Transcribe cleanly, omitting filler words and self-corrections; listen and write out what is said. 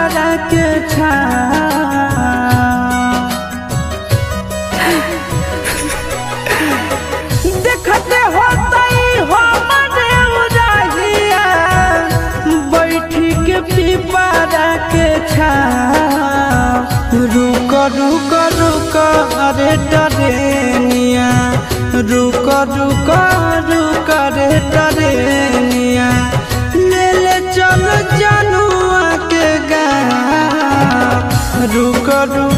पिपरा के देखते होतई हमरे उराहिया बैठी के पिपरा के रुक रुक रुक रे टरेनिया रुक रुक रुक रे टरेनिया ले ले चल जनुआ के गाँव रुक रुक